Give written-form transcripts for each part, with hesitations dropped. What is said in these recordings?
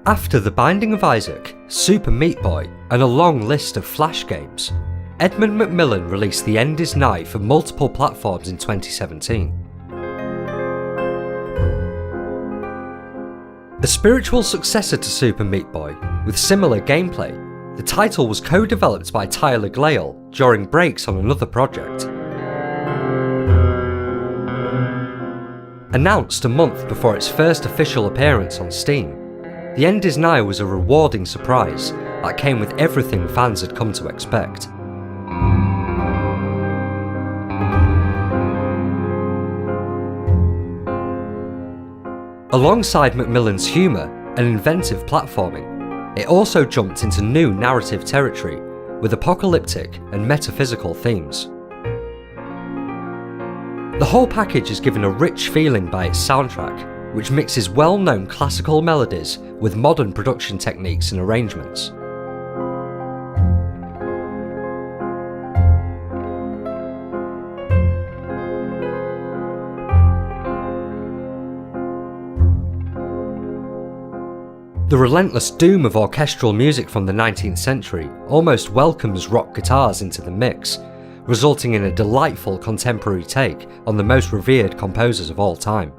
After The Binding of Isaac, Super Meat Boy, and a long list of Flash games, Edmund Macmillan released The End Is Nigh for multiple platforms in 2017. A spiritual successor to Super Meat Boy, with similar gameplay, the title was co-developed by Tyler Glale during breaks on another project. Announced a month before its first official appearance on Steam, The End Is Nigh was a rewarding surprise that came with everything fans had come to expect. Alongside Macmillan's humour and inventive platforming, it also jumped into new narrative territory with apocalyptic and metaphysical themes. The whole package is given a rich feeling by its soundtrack, which mixes well-known classical melodies with modern production techniques and arrangements. The relentless doom of orchestral music from the 19th century almost welcomes rock guitars into the mix, resulting in a delightful contemporary take on the most revered composers of all time.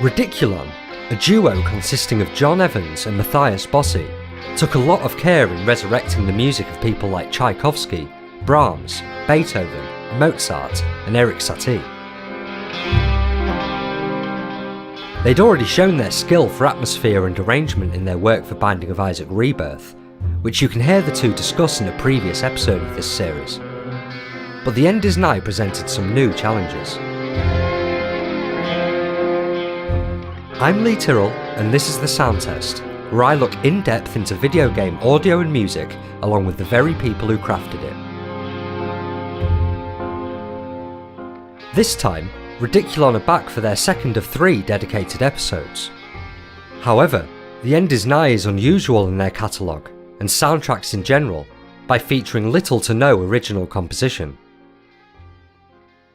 RIDICULON, a duo consisting of John Evans and Matthias Bossi, took a lot of care in resurrecting the music of people like Tchaikovsky, Brahms, Beethoven, Mozart, and Erik Satie. They'd already shown their skill for atmosphere and arrangement in their work for Binding of Isaac Rebirth, which you can hear the two discuss in a previous episode of this series. But The End Is Nigh presented some new challenges. I'm Lee Tyrrell, and this is the Sound Test, where I look in depth into video game audio and music along with the very people who crafted it. This time, RIDICULON are back for their second of 3 dedicated episodes. However, The End Is Nigh is unusual in their catalogue, and soundtracks in general, by featuring little to no original composition.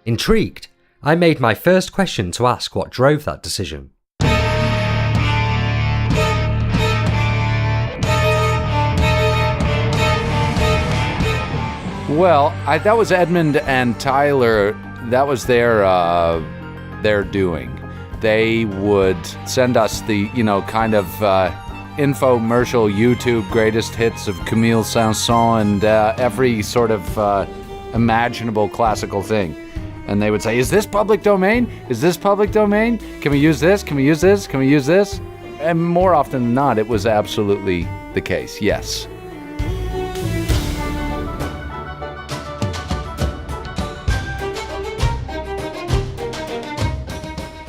Intrigued, I made my first question to ask what drove that decision. Well, that was Edmund and Tyler. That was their doing. They would send us the, kind of infomercial YouTube greatest hits of Camille Saint-Saëns and every sort of imaginable classical thing. And they would say, is this public domain? Is this public domain? Can we use this? Can we use this? Can we use this? And more often than not, it was absolutely the case, yes.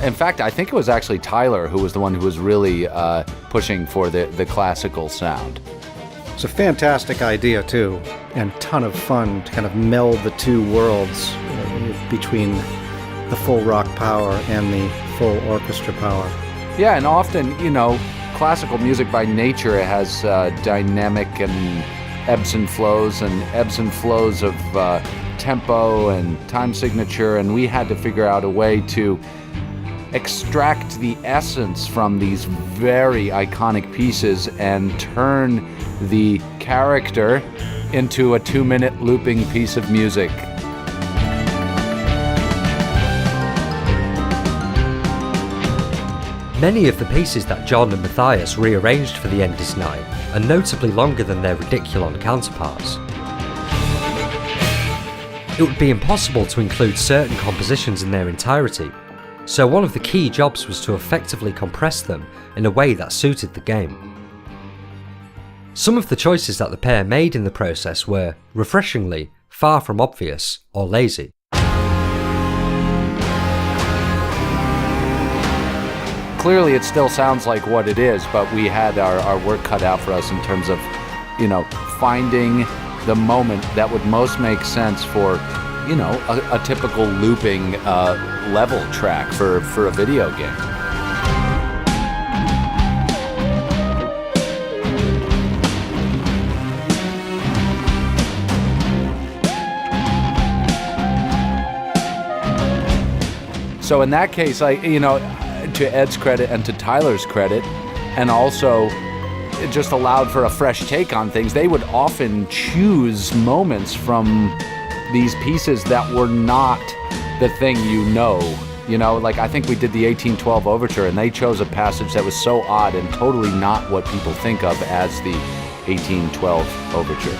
In fact, I think it was actually Tyler who was the one who was really pushing for the classical sound. It's a fantastic idea, too, and a ton of fun to kind of meld the two worlds between the full rock power and the full orchestra power. Yeah, and often, classical music by nature has dynamic and ebbs and flows of tempo and time signature, and we had to figure out a way to extract the essence from these very iconic pieces and turn the character into a 2-minute looping piece of music. Many of the pieces that John and Matthias rearranged for The End Is Nigh are notably longer than their RIDICULON counterparts. It would be impossible to include certain compositions in their entirety, so one of the key jobs was to effectively compress them in a way that suited the game. Some of the choices that the pair made in the process were, refreshingly, far from obvious or lazy. Clearly it still sounds like what it is, but we had our work cut out for us in terms of, finding the moment that would most make sense for, a typical looping level track for a video game. So in that case, to Ed's credit and to Tyler's credit, and also it just allowed for a fresh take on things. They would often choose moments from these pieces that were not the thing like I think we did the 1812 Overture, and they chose a passage that was so odd and totally not what people think of as the 1812 Overture.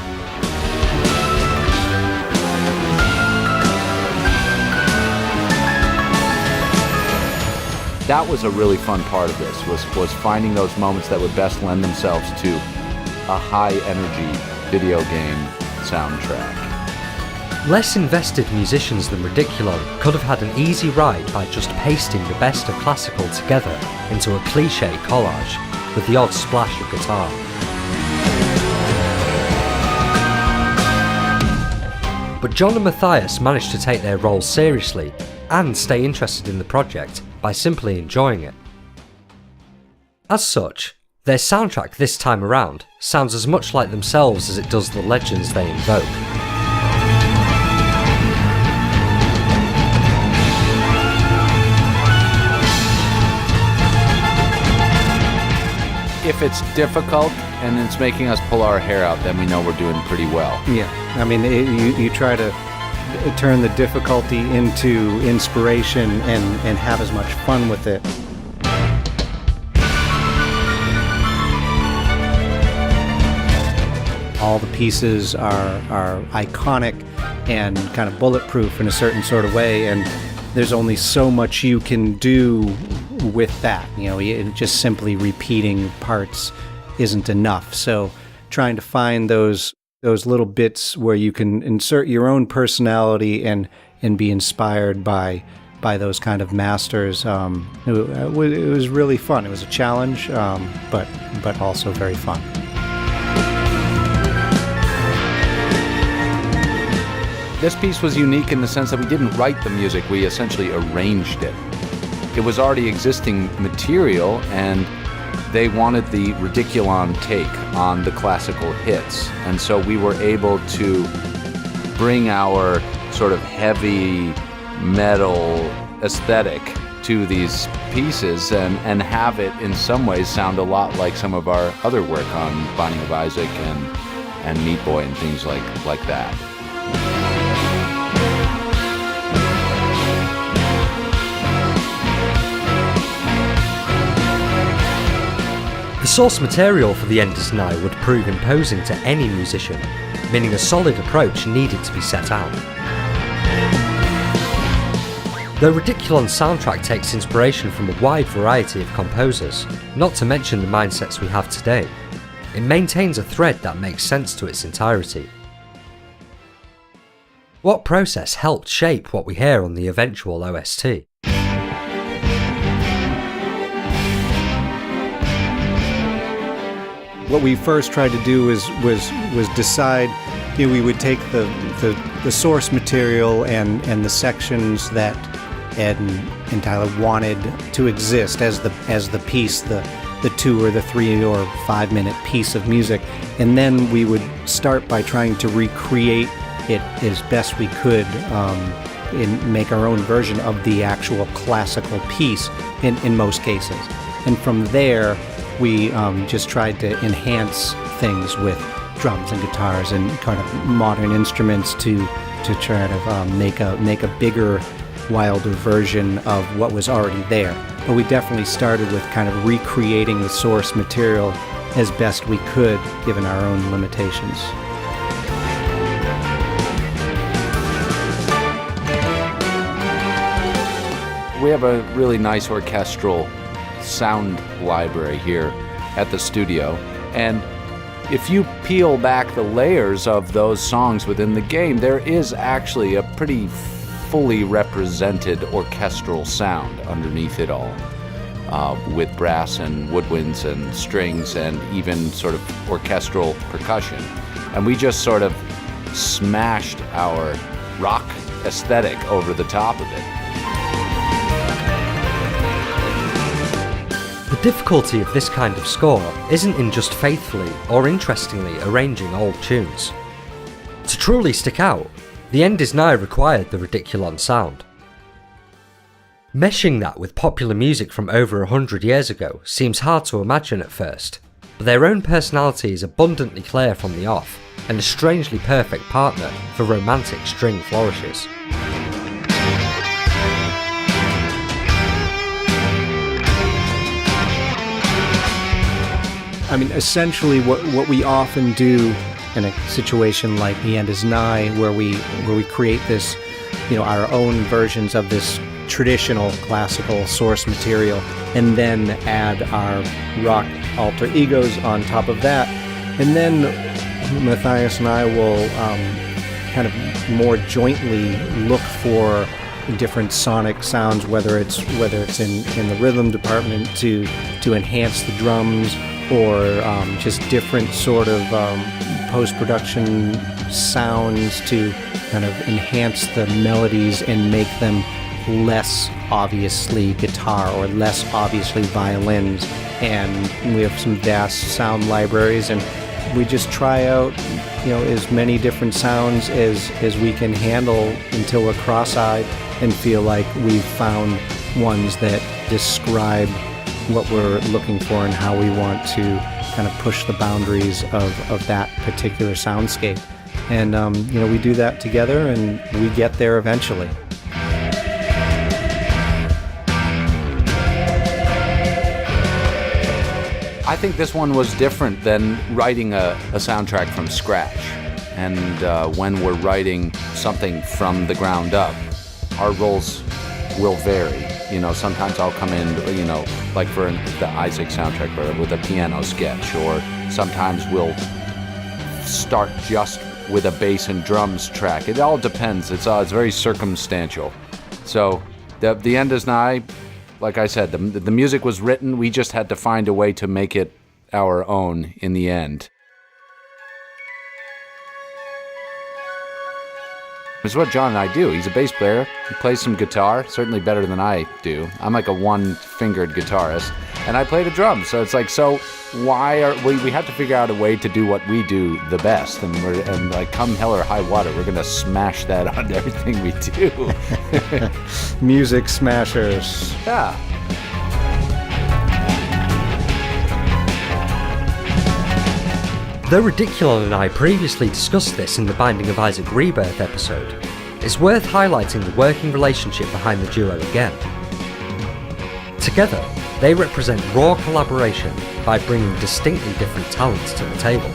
That was a really fun part of this, was finding those moments that would best lend themselves to a high-energy video game soundtrack. Less invested musicians than Ridiculon could have had an easy ride by just pasting the best of classical together into a cliché collage with the odd splash of guitar. But John and Matthias managed to take their roles seriously and stay interested in the project by simply enjoying it. As such, their soundtrack this time around sounds as much like themselves as it does the legends they invoke. If it's difficult and it's making us pull our hair out, then we know we're doing pretty well. Yeah, I mean, you try to turn the difficulty into inspiration and have as much fun with it. All the pieces are iconic and kind of bulletproof in a certain sort of way, and there's only so much you can do with that. Just simply repeating parts isn't enough. So trying to find those little bits where you can insert your own personality and be inspired by those kind of masters. It was really fun. It was a challenge, but also very fun. This piece was unique in the sense that we didn't write the music, we essentially arranged it. It was already existing material, and they wanted the Ridiculon take on the classical hits. And so we were able to bring our sort of heavy metal aesthetic to these pieces and have it in some ways sound a lot like some of our other work on Binding of Isaac and Meat Boy and things like that. The source material for The End is Nigh would prove imposing to any musician, meaning a solid approach needed to be set out. The Ridiculon soundtrack takes inspiration from a wide variety of composers, not to mention the mindsets we have today. It maintains a thread that makes sense to its entirety. What process helped shape what we hear on the eventual OST? What we first tried to do was decide, we would take the source material and the sections that Ed and Tyler wanted to exist as the piece, the 2 or the 3 or 5 minute piece of music, and then we would start by trying to recreate it as best we could, and make our own version of the actual classical piece in most cases. And from there, we just tried to enhance things with drums and guitars and kind of modern instruments to try to make a bigger, wilder version of what was already there. But we definitely started with kind of recreating the source material as best we could, given our own limitations. We have a really nice orchestral sound library here at the studio, and if you peel back the layers of those songs within the game, there is actually a pretty fully represented orchestral sound underneath it all, with brass and woodwinds and strings and even sort of orchestral percussion. And we just sort of smashed our rock aesthetic over the top of it. The difficulty of this kind of score isn't in just faithfully or interestingly arranging old tunes. To truly stick out, The End is Nigh required the Ridiculon sound. Meshing that with popular music from over 100 years ago seems hard to imagine at first, but their own personality is abundantly clear from the off, and a strangely perfect partner for romantic string flourishes. I mean, essentially what we often do in a situation like The End Is Nigh, where we create this, our own versions of this traditional classical source material, and then add our rock alter egos on top of that. And then Matthias and I will kind of more jointly look for different sonic sounds, whether it's in the rhythm department to enhance the drums, or just different sort of post-production sounds to kind of enhance the melodies and make them less obviously guitar or less obviously violins. And we have some vast sound libraries, and we just try out as many different sounds as we can handle until we're cross-eyed and feel like we've found ones that describe what we're looking for and how we want to kind of push the boundaries of that particular soundscape. And we do that together, and we get there eventually. I think this one was different than writing a soundtrack from scratch. And when we're writing something from the ground up, our roles will vary. Sometimes I'll come in, like for the Isaac soundtrack with a piano sketch, or sometimes we'll start just with a bass and drums track. It all depends. It's very circumstantial. So the End Is Nigh, like I said, the music was written. We just had to find a way to make it our own in the end. It's what John and I do. He's a bass player. He plays some guitar, certainly better than I do. I'm like a one-fingered guitarist, and I play the drums. So it's like, why are we have to figure out a way to do what we do the best, and like come hell or high water, we're gonna smash that on everything we do. Music smashers. Yeah. Though Ridiculon and I previously discussed this in the Binding of Isaac Rebirth episode, it's worth highlighting the working relationship behind the duo again. Together, they represent raw collaboration by bringing distinctly different talents to the table.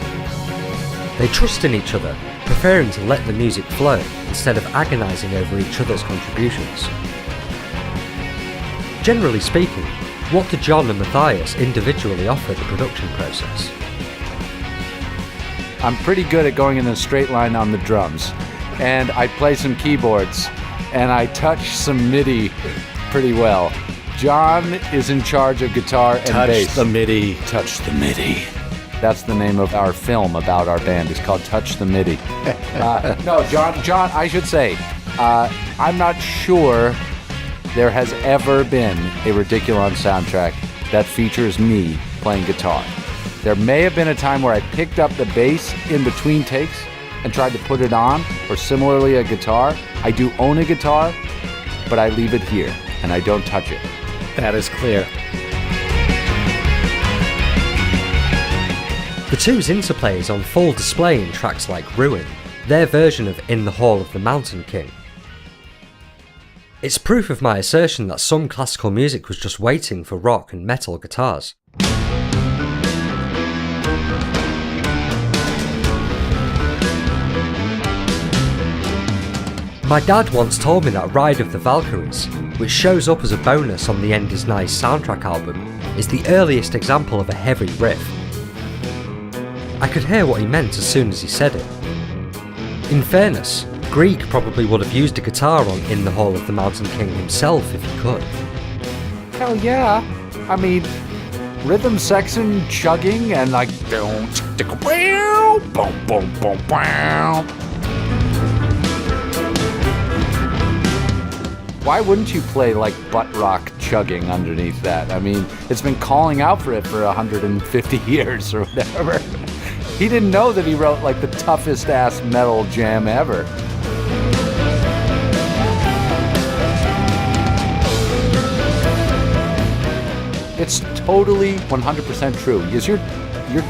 They trust in each other, preferring to let the music flow instead of agonising over each other's contributions. Generally speaking, what do John and Matthias individually offer the production process? I'm pretty good at going in a straight line on the drums, and I play some keyboards, and I touch some MIDI pretty well. John is in charge of guitar and bass. Touch the MIDI. Touch the MIDI. That's the name of our film about our band. It's called Touch the MIDI. No, John, I should say, I'm not sure there has ever been a Ridiculon soundtrack that features me playing guitar. There may have been a time where I picked up the bass in between takes and tried to put it on, or similarly a guitar. I do own a guitar, but I leave it here, and I don't touch it. That is clear. The two's interplay is on full display in tracks like Ruin, their version of In the Hall of the Mountain King. It's proof of my assertion that some classical music was just waiting for rock and metal guitars. My dad once told me that Ride of the Valkyries, which shows up as a bonus on the End Is Nigh soundtrack album, is the earliest example of a heavy riff. I could hear what he meant as soon as he said it. In fairness, Grieg probably would have used a guitar on In the Hall of the Mountain King himself if he could. Hell yeah. I mean, rhythm section chugging and like boom boom boom boom. Why wouldn't you play like butt rock chugging underneath that? I mean, it's been calling out for it for 150 years or whatever. He didn't know that he wrote like the toughest ass metal jam ever. It's totally 100% true. Because your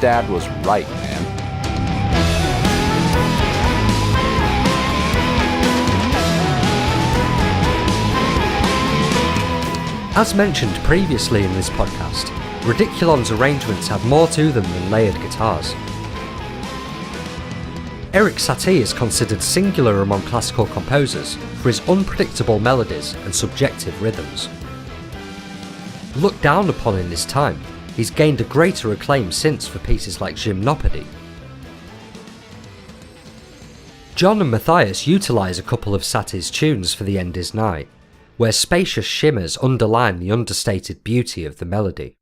dad was right, man. As mentioned previously in this podcast, RIDICULON's arrangements have more to them than layered guitars. Erik Satie is considered singular among classical composers for his unpredictable melodies and subjective rhythms. Looked down upon in this time, he's gained a greater acclaim since for pieces like Gymnopédie. John and Matthias utilise a couple of Satie's tunes for The End Is Nigh, where spacious shimmers underline the understated beauty of the melody.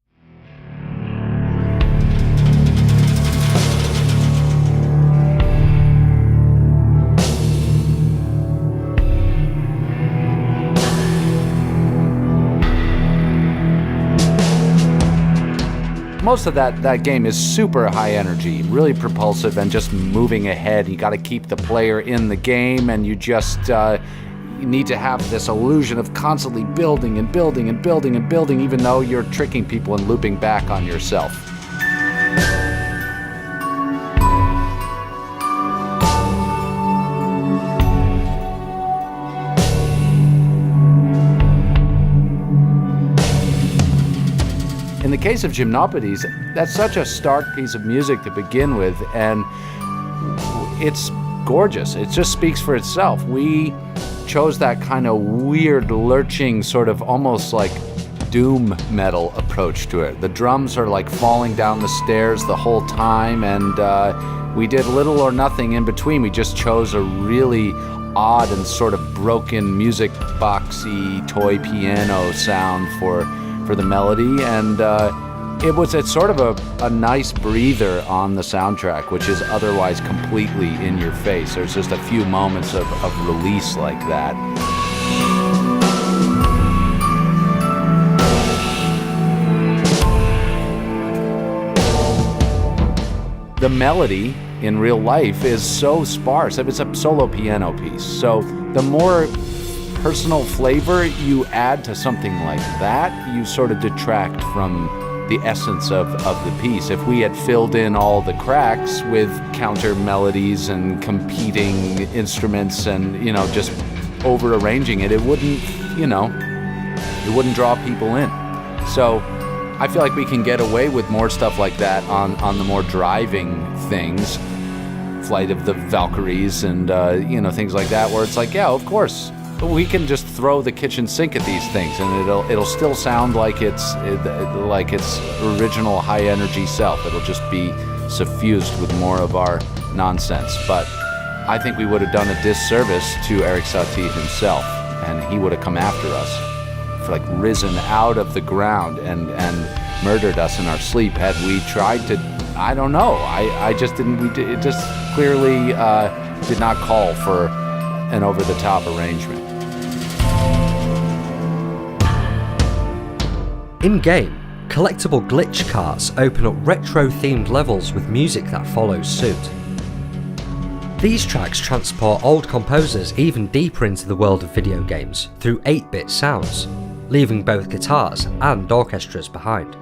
Most of that game is super high energy, really propulsive and just moving ahead. You got to keep the player in the game, and you just you need to have this illusion of constantly building and building and building and building, even though you're tricking people and looping back on yourself. In the case of Gymnopédies, that's such a stark piece of music to begin with, and it's gorgeous. It just speaks for itself. We chose that kind of weird, lurching, sort of almost like doom metal approach to it. The drums are like falling down the stairs the whole time, and we did little or nothing in between. We just chose a really odd and sort of broken music boxy toy piano sound for the melody, and it's sort of a nice breather on the soundtrack, which is otherwise completely in your face. There's just a few moments of release like that. The melody in real life is so sparse. It's a solo piano piece, so the more personal flavor you add to something like that, you sort of detract from the essence of the piece. If we had filled in all the cracks with counter melodies and competing instruments and, just over arranging it, it wouldn't draw people in. So I feel like we can get away with more stuff like that on the more driving things, Flight of the Valkyries and things like that, where it's like, yeah, of course, we can just throw the kitchen sink at these things, and it'll still sound like its original high energy self. It'll just be suffused with more of our nonsense. But I think we would have done a disservice to Erik Satie himself, and he would have come after us, risen out of the ground and murdered us in our sleep had we tried to. I don't know. I just didn't. It just clearly did not call for an over-the-top arrangement. In-game, collectible glitch carts open up retro-themed levels with music that follows suit. These tracks transport old composers even deeper into the world of video games through 8-bit sounds, leaving both guitars and orchestras behind.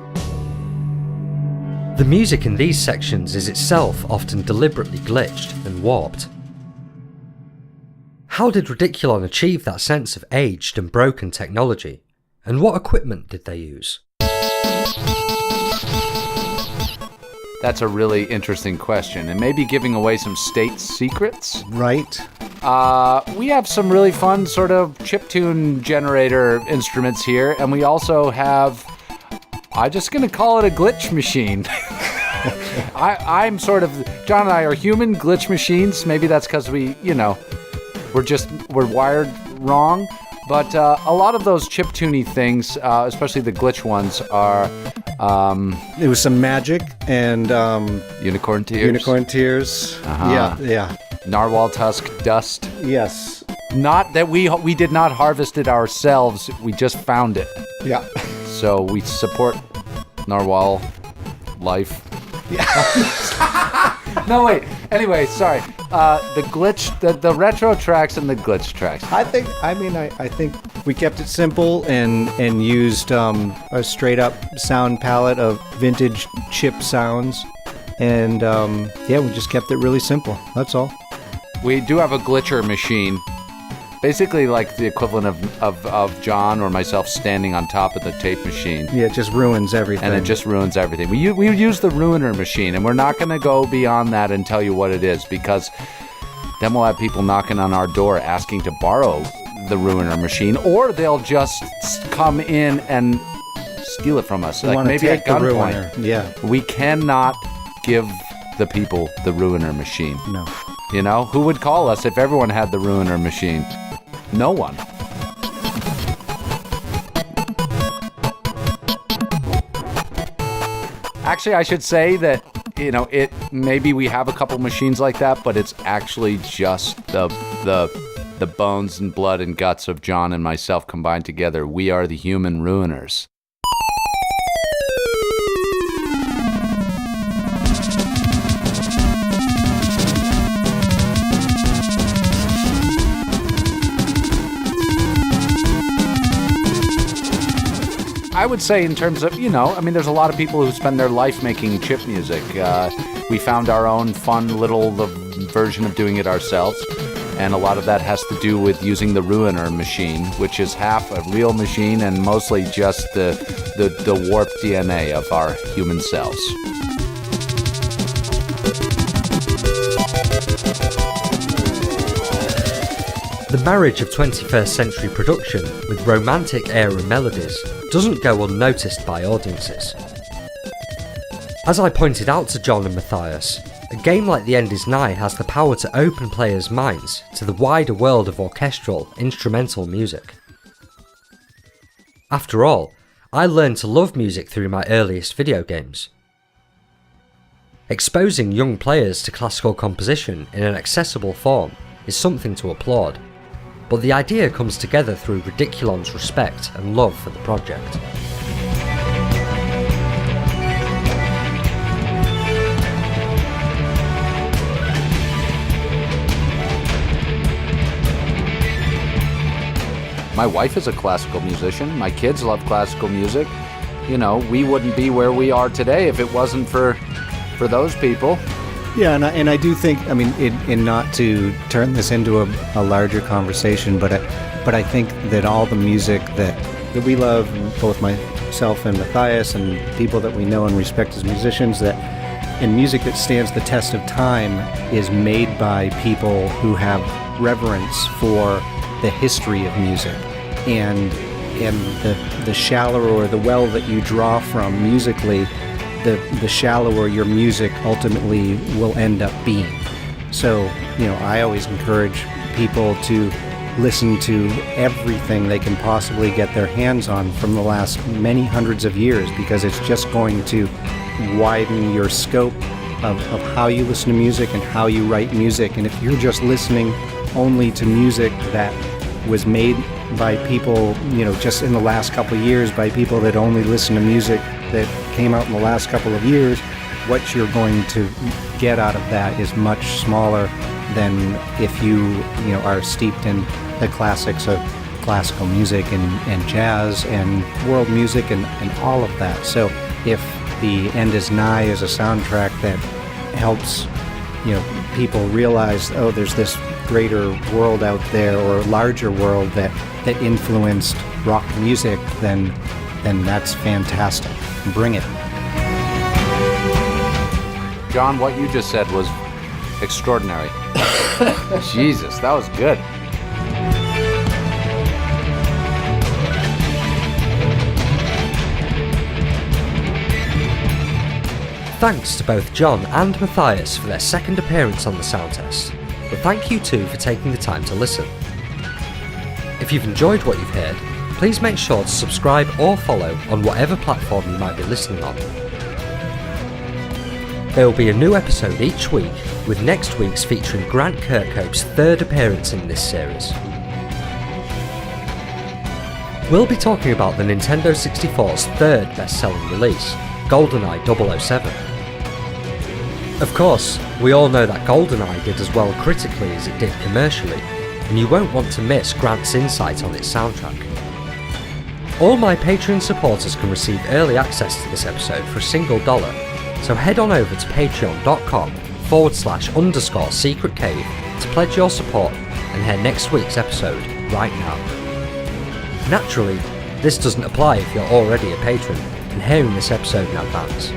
The music in these sections is itself often deliberately glitched and warped. How did RIDICULON achieve that sense of aged and broken technology? And what equipment did they use? That's a really interesting question, and maybe giving away some state secrets. Right. We have some really fun sort of chiptune generator instruments here, and we also have, I'm just going to call it a glitch machine. I'm sort of, John and I are human glitch machines. Maybe that's because we're wired wrong. But a lot of those chiptuney things, especially the glitch ones, are... it was some magic and... Unicorn tears. Unicorn tears. Uh-huh. Yeah. Narwhal tusk dust. Yes. Not that we did not harvest it ourselves. We just found it. Yeah. So we support narwhal life. Yeah. No, wait. Anyway, sorry. The glitch, the retro tracks and the glitch tracks. I think we kept it simple and used a straight up sound palette of vintage chip sounds, and we just kept it really simple. That's all. We do have a glitcher machine. Basically like the equivalent of John or myself standing on top of the tape machine. Yeah, it just ruins everything. And it just ruins everything. We use the ruiner machine, and we're not going to go beyond that and tell you what it is, because then we'll have people knocking on our door asking to borrow the ruiner machine, or they'll just come in and steal it from us. We like wanna maybe take at the gunpoint. ruiner. Yeah. We cannot give the people the ruiner machine. No. You know, who would call us if everyone had the ruiner machine? No one. Actually, I should say that, you know, maybe we have a couple machines like that, but it's actually just the bones and blood and guts of John and myself combined together. We are the human ruiners. I would say in terms of, you know, I mean, there's a lot of people who spend their life making chip music. We found our own fun little version of doing it ourselves, and a lot of that has to do with using the ruiner machine, which is half a real machine and mostly just the warped DNA of our human selves. The marriage of 21st century production with romantic air and melodies doesn't go unnoticed by audiences. As I pointed out to John and Matthias, a game like The End Is Nigh has the power to open players' minds to the wider world of orchestral, instrumental music. After all, I learned to love music through my earliest video games. Exposing young players to classical composition in an accessible form is something to applaud, but the idea comes together through RIDICULON's respect and love for the project. My wife is a classical musician. My kids love classical music. You know, we wouldn't be where we are today if it wasn't for those people. Yeah, and I do think, I mean, in not to turn this into a larger conversation, but I think that all the music that we love, both myself and Matthias and people that we know and respect as musicians, and music that stands the test of time is made by people who have reverence for the history of music, and the shallower or the well that you draw from musically, the shallower your music ultimately will end up being. So, you know, I always encourage people to listen to everything they can possibly get their hands on from the last many hundreds of years, because it's just going to widen your scope of how you listen to music and how you write music. And if you're just listening only to music that was made by people, you know, just in the last couple of years, by people that only listen to music that came out in the last couple of years, what you're going to get out of that is much smaller than if you are steeped in the classics of classical music and jazz and world music and all of that. So if The End Is Nigh is a soundtrack that helps, you know, people realize, oh, there's this greater world out there, or larger world that influenced rock music, then that's fantastic. Bring it. John, what you just said was extraordinary. Jesus, that was good. Thanks to both John and Matthias for their second appearance on the Sound Test, but thank you too for taking the time to listen. If you've enjoyed what you've heard, please make sure to subscribe or follow on whatever platform you might be listening on. There will be a new episode each week, with next week's featuring Grant Kirkhope's third appearance in this series. We'll be talking about the Nintendo 64's third best-selling release, GoldenEye 007. Of course, we all know that GoldenEye did as well critically as it did commercially, and you won't want to miss Grant's insight on its soundtrack. All my Patreon supporters can receive early access to this episode for $1, so head on over to patreon.com/_secret cave to pledge your support and hear next week's episode right now. Naturally, this doesn't apply if you're already a patron and hearing this episode in advance.